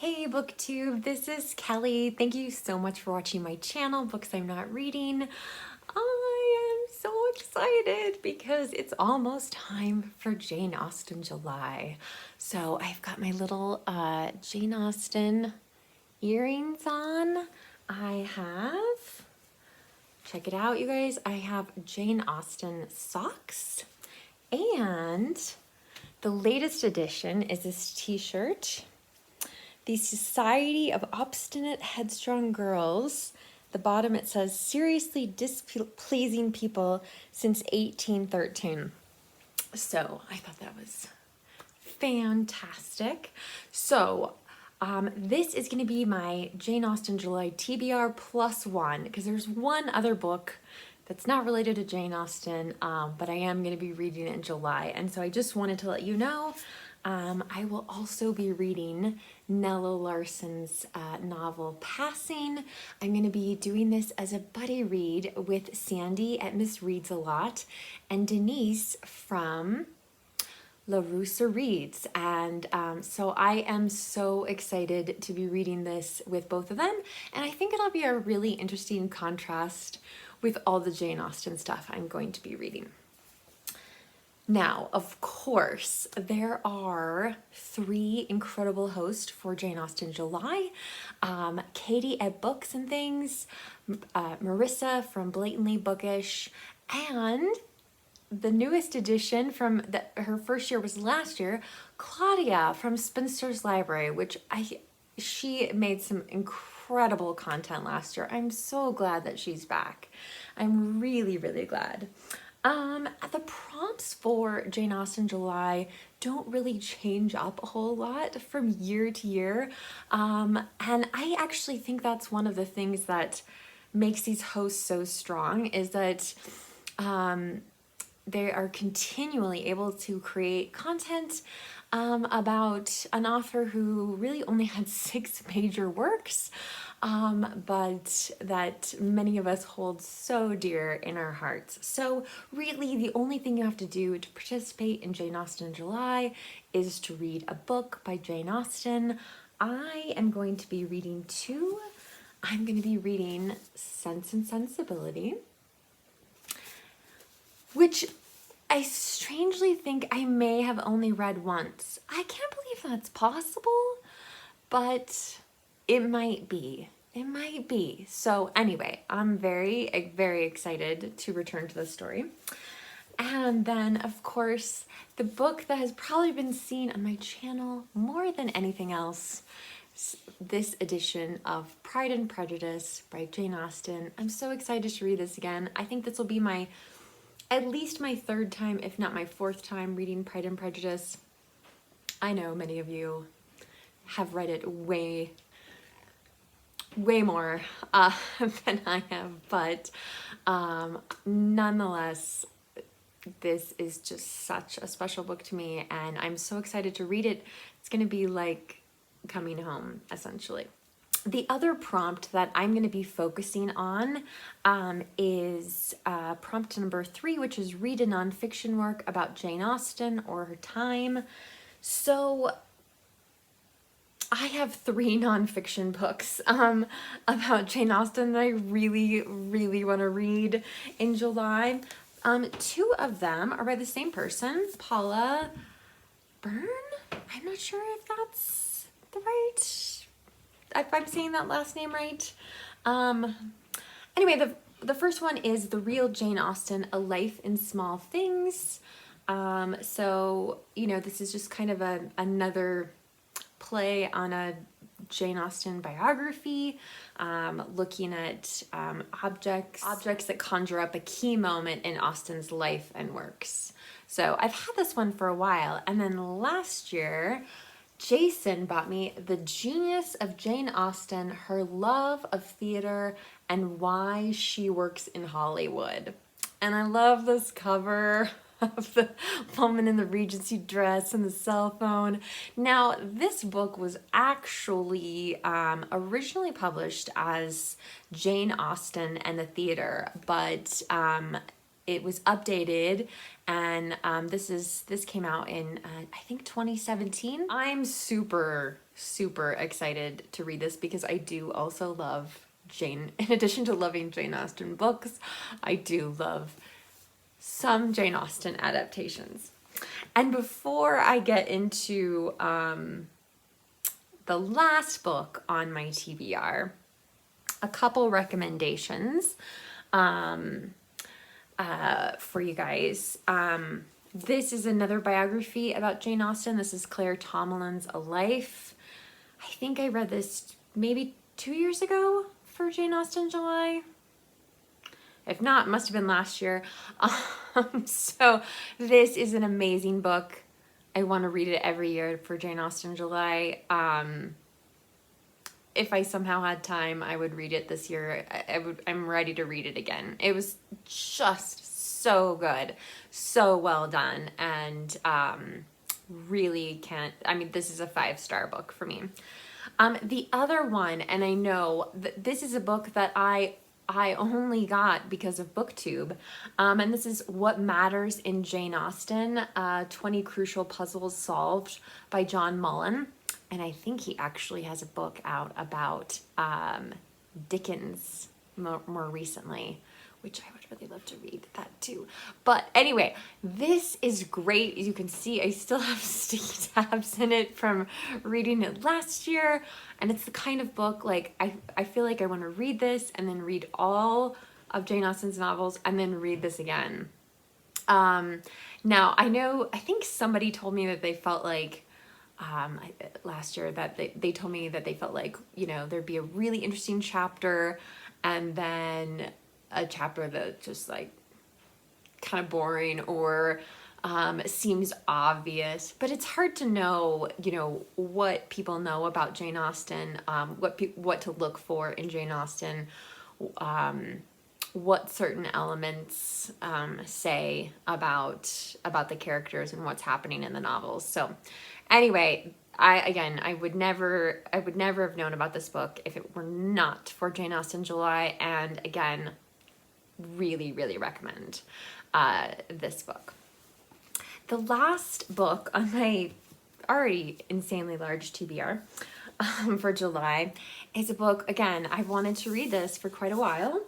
Hey Booktube, this is Kelly. Thank you so much for watching my channel, Books I'm Not Reading. I am so excited because it's almost time for Jane Austen July. So I've got my little Jane Austen earrings on. I have, check it out you guys, I have Jane Austen socks. And the latest edition is this t-shirt. The Society of Obstinate Headstrong Girls. The bottom it says, seriously displeasing people since 1813. So I thought that was fantastic. So this is going to be my Jane Austen July TBR +1 because there's one other book that's not related to Jane Austen, but I am going to be reading it in July. And so I just wanted to let you know I will also be reading Nella Larsen's novel Passing. I'm going to be doing this as a buddy read with Sandy at Miss Reads a Lot and Denise from LaRussa Reads. And so I am so excited to be reading this with both of them. And I think it'll be a really interesting contrast with all the Jane Austen stuff I'm going to be reading. Now, of course, there are 3 incredible hosts for Jane Austen July. Katie at Books and Things, Marissa from Blatantly Bookish, and the newest edition from her first year was last year, Claudia from Spinster's Library, which she made some incredible content last year. I'm so glad that she's back. I'm really, really glad. The prompts for Jane Austen July don't really change up a whole lot from year to year. And I actually think that's one of the things that makes these hosts so strong is that they are continually able to create content about an author who really only had 6 major works, but that many of us hold so dear in our hearts. So really the only thing you have to do to participate in Jane Austen July is to read a book by Jane Austen. I am going to be reading 2. I'm going to be reading Sense and Sensibility, which I strangely think I may have only read once. I can't believe that's possible, but it might be. It might be. So anyway, I'm very, very excited to return to the story. And then, of course, the book that has probably been seen on my channel more than anything else, this edition of Pride and Prejudice by Jane Austen. I'm so excited to read this again. I think this will be at least my 3rd time, if not my 4th time reading Pride and Prejudice. I know many of you have read it way more than I have, but nonetheless, this is just such a special book to me, and I'm so excited to read it. It's going to be like coming home, essentially. The other prompt that I'm going to be focusing on is prompt number 3, which is read a nonfiction work about Jane Austen or her time. So I have 3 nonfiction books about Jane Austen that I really, really want to read in July. 2 of them are by the same person, Paula Byrne. I'm not sure if that's if I'm saying that last name right. Anyway, the first one is The Real Jane Austen, A Life in Small Things. So, you know, this is just kind of another play on a Jane Austen biography, looking at objects that conjure up a key moment in Austen's life and works. So I've had this one for a while, and then last year, Jason bought me The Genius of Jane Austen, Her Love of Theater, and Why She Works in Hollywood. And I love this cover of the woman in the Regency dress and the cell phone. Now, this book was actually originally published as Jane Austen and the Theater, but it was updated, and this came out in I think 2017. I'm super excited to read this because I do also love Jane. In addition to loving Jane Austen books, I do love some Jane Austen adaptations. And before I get into the last book on my TBR, a couple recommendations for you guys. This is another biography about Jane Austen. This is Claire Tomlin's A Life. I think I read this maybe 2 years ago for Jane Austen July. If not, it must have been last year. So this is an amazing book. I want to read it every year for Jane Austen July. If I somehow had time, I would read it this year. I'm ready to read it again. It was just so good, so well done, and really can't. I mean, this is a 5-star book for me. The other one, and I know this is a book that I only got because of BookTube, and this is What Matters in Jane Austen, 20 Crucial Puzzles Solved by John Mullen. And I think he actually has a book out about Dickens more recently, which I would really love to read that too. But anyway, this is great. As you can see, I still have sticky tabs in it from reading it last year. And it's the kind of book, like, I feel like I want to read this and then read all of Jane Austen's novels and then read this again. Now, I think somebody told me that they felt like, last year that they told me that they felt like, you know, there'd be a really interesting chapter and then a chapter that just like kind of boring or seems obvious, but it's hard to know, you know, what people know about Jane Austen, what to look for in Jane Austen, what certain elements say about the characters and what's happening in the novels. So anyway, I would never have known about this book if it were not for Jane Austen July, and again, really recommend this book. The last book on my already insanely large TBR for July is a book, again, I wanted to read this for quite a while.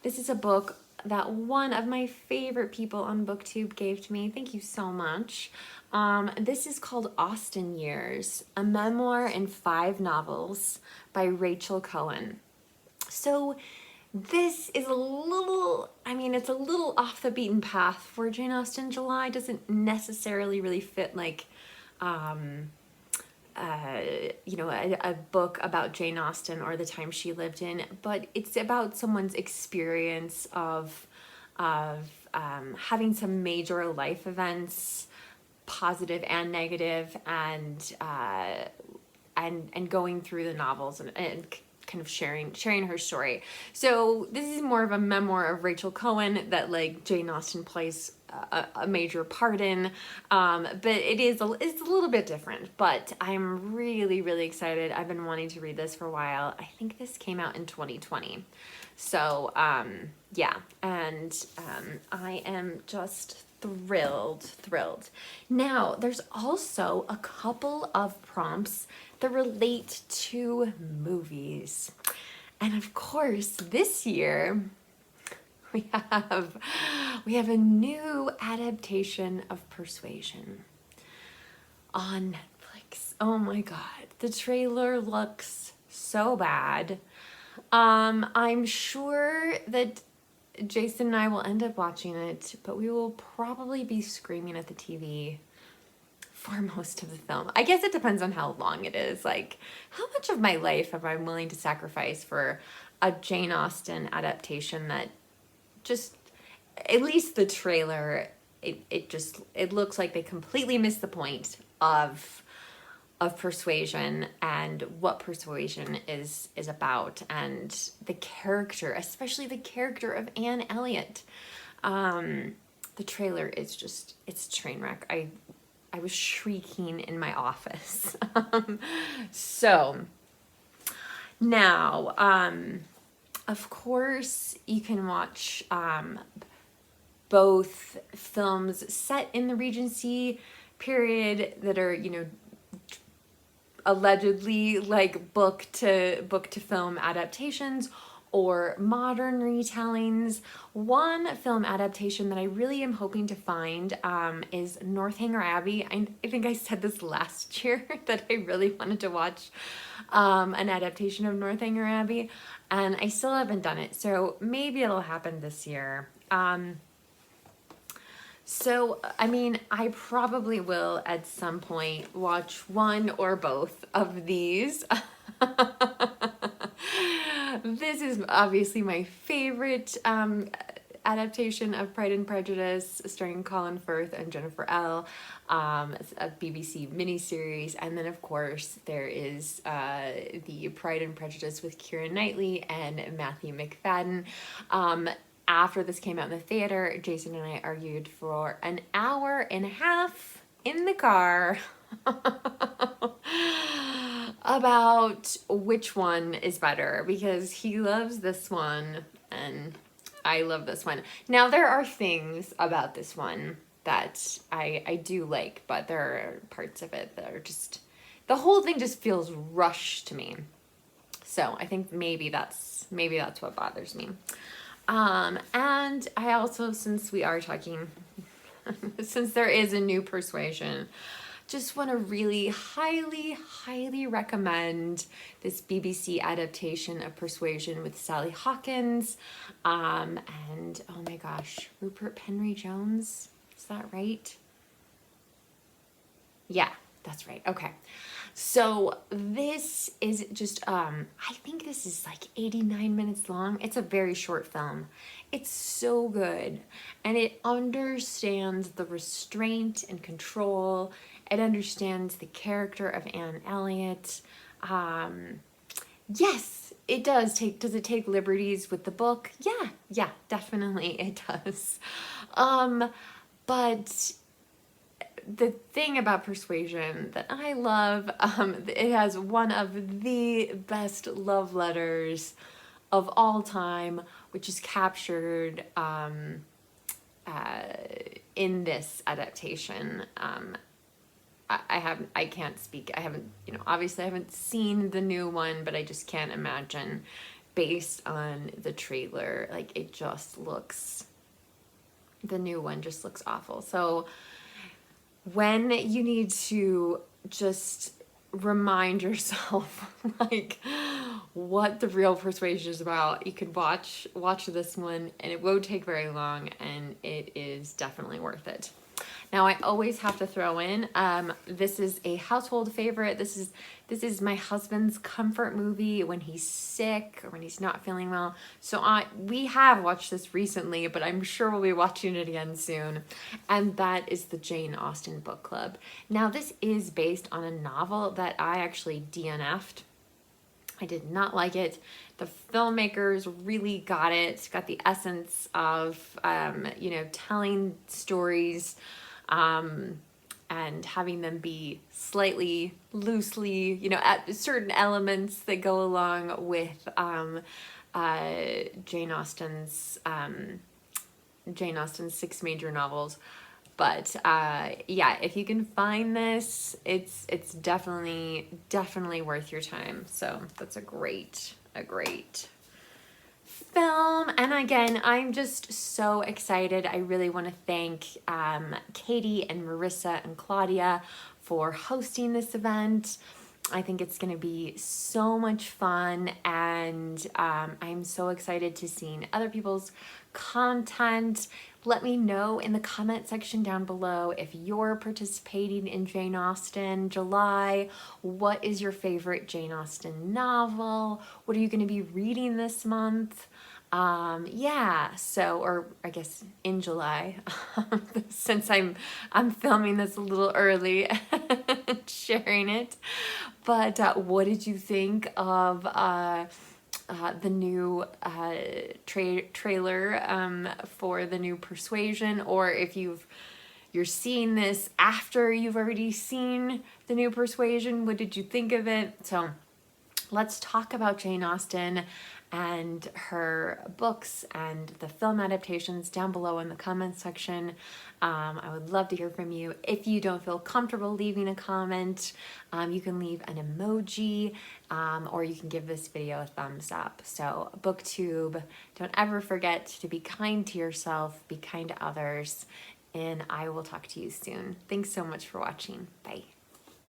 This is a book that one of my favorite people on BookTube gave to me. Thank you so much. This is called Austen Years, a memoir in 5 novels by Rachel Cohen. So this is a little, it's a little off the beaten path for Jane Austen July. It doesn't necessarily really fit like, a book about Jane Austen or the time she lived in, but it's about someone's experience of having some major life events, positive and negative, and going through the novels and kind of sharing her story. So this is more of a memoir of Rachel Cohen that like Jane Austen plays a major part in, but it's a little bit different, but I'm really excited. I've been wanting to read this for a while. I think this came out in 2020. So yeah, and I am just thrilled. Now, there's also a couple of prompts that relate to movies. And of course, this year we have a new adaptation of Persuasion on Netflix. Oh my God, the trailer looks so bad. I'm sure that Jason and I will end up watching it, but we will probably be screaming at the TV for most of the film. I guess it depends on how long it is. Like, how much of my life am I willing to sacrifice for a Jane Austen adaptation that just, at least the trailer, it looks like they completely missed the point of Persuasion and what Persuasion is about, and the character, especially the character of Anne Elliot. The trailer is just, it's a train wreck. I was shrieking in my office. So now, of course, you can watch both films set in the Regency period that are, you know, allegedly like book to film adaptations, or modern retellings. One film adaptation that I really am hoping to find is Northanger Abbey. I think I said this last year that I really wanted to watch an adaptation of Northanger Abbey, and I still haven't done it, so maybe it'll happen this year. So, I mean, I probably will at some point watch one or both of these. This is obviously my favorite adaptation of Pride and Prejudice, starring Colin Firth and Jennifer L. It's a BBC miniseries. And then, of course, there is the Pride and Prejudice with Keira Knightley and Matthew McFadden. After this came out in the theater, Jason and I argued for an hour and a half in the car about which one is better, because he loves this one and I love this one. Now, there are things about this one that I do like, but there are parts of it that are just, the whole thing just feels rushed to me. So I think maybe that's what bothers me. And I also, since we are talking, since there is a new Persuasion, just want to really highly recommend this BBC adaptation of Persuasion with Sally Hawkins, and oh my gosh, Rupert Penry Jones, is that right? Yeah, that's right. Okay. So this is just, I think this is like 89 minutes long. It's a very short film. It's so good. And it understands the restraint and control. It understands the character of Anne Elliot. Does it take liberties with the book? Yeah, definitely it does. But the thing about Persuasion that I love, it has one of the best love letters of all time, which is captured in this adaptation. I can't speak. I haven't, obviously I haven't seen the new one, but I just can't imagine, based on the trailer, like it just looks, the new one just looks awful. So when you need to just remind yourself like what the real Persuasion is about, you could watch this one, and it won't take very long, and it is definitely worth it. Now, I always have to throw in, this is a household favorite. This is my husband's comfort movie when he's sick or when he's not feeling well. So we have watched this recently, but I'm sure we'll be watching it again soon. And that is the Jane Austen Book Club. Now, this is based on a novel that I actually DNF'd. I did not like it. The filmmakers really got it. Got the essence of, telling stories, and having them be slightly loosely, at certain elements that go along with Jane Austen's 6 major novels. But yeah, if you can find this, it's definitely worth your time. So that's a great film. And again, I'm just so excited. I really want to thank Katie and Marissa and Claudia for hosting this event. I think it's going to be so much fun, and I'm so excited to see other people's content. Let me know in the comment section down below if you're participating in Jane Austen July. What is your favorite Jane Austen novel? What are you going to be reading this month? Or I guess in July, since I'm filming this a little early and sharing it. But what did you think of the new trailer for the new Persuasion? Or if you're seeing this after you've already seen the new Persuasion, what did you think of it? So let's talk about Jane Austen and her books and the film adaptations down below in the comments section. I would love to hear from you. If you don't feel comfortable leaving a comment, you can leave an emoji, or you can give this video a thumbs up. So Booktube, don't ever forget to be kind to yourself, be kind to others, and I will talk to you soon. Thanks so much for watching. Bye.